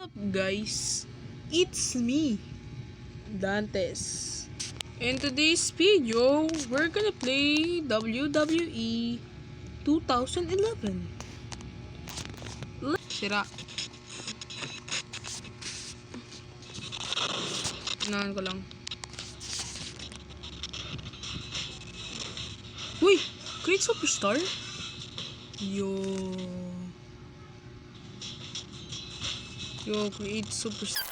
Up guys, it's me, Dantes. In today's video, we're gonna play WWE 2011. Sira. Inahan ko lang. Uy! Create Superstar? Yo, create Superstar.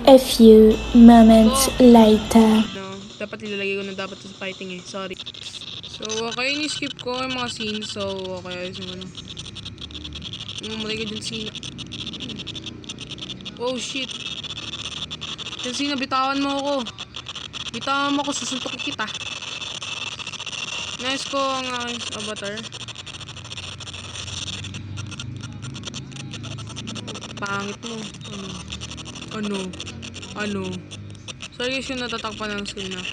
A few moments later. No, dapat ilalagay ko na dapat sa fighting eh. Sorry. So, okay, ni-skip ko yung mga scenes. So, okay, ayos yung ano. Mamatay ka dyan, Cena. Oh, shit. Dyan, Cena, bitawan mo ako. Bitawan mo ako, susuntok kita. Nice ko ang aking avatar. Pangit mo. Ano? Sorry guys yung natatakpan ng screen na.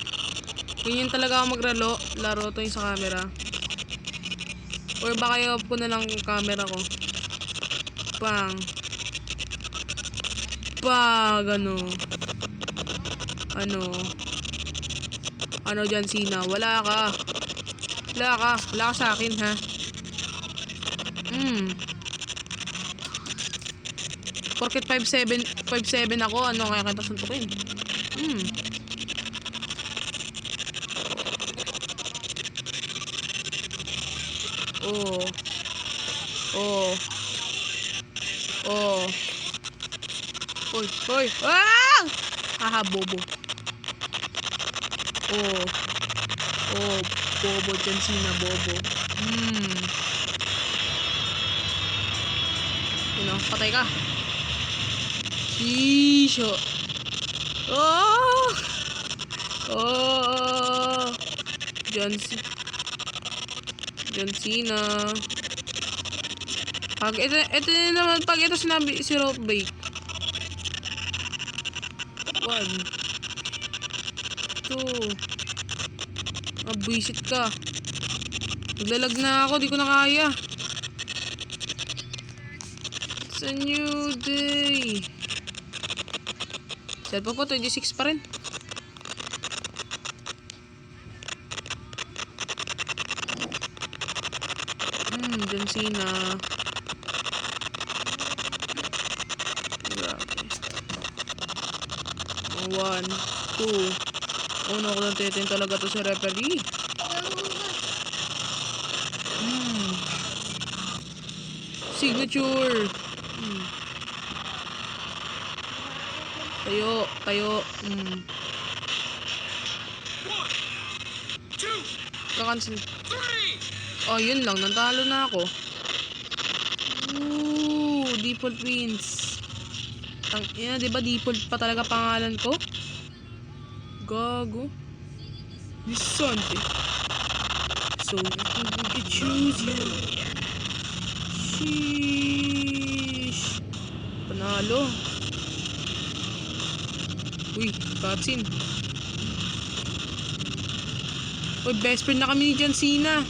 Ganyan talaga ako laro to yung sa camera. Or baka i-off ko na lang yung camera ko. Bang. Ano dyan, Cena? Wala ka sa akin, ha? Porket 5'7" ako, ano kaya kita suntukin? Hoy! Ah! Haha, bobo. Bobo dyan, Cena, bobo. Patay ka. Shisho. John Cena. Ito naman, pag ito sinabi si Rope Break. 1, 2. Buisit ka. Naglalag na ako, di ko na kaya. It's a new day. Cellphone ko, 26 pa rin. John Cena. Grabe. 1, 2. Una ko lang titin talaga to sa referee. Signature. Tayo. Kakancel. Oh, yun lang. Natalo na ako. Default wins. Diba default pa talaga pangalan ko? Gago. Bisante. So, we can choose you. Sheesh. Panalo. Uy, cutscene. Uy, best friend na kami ni John Cena.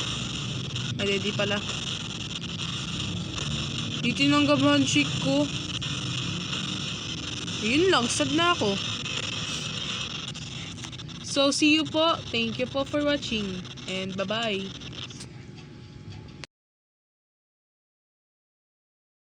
Ay, di pala. Di tinanggap handshake ko. Yun lang, sad na ako. So, see you po. Thank you po for watching. And bye-bye.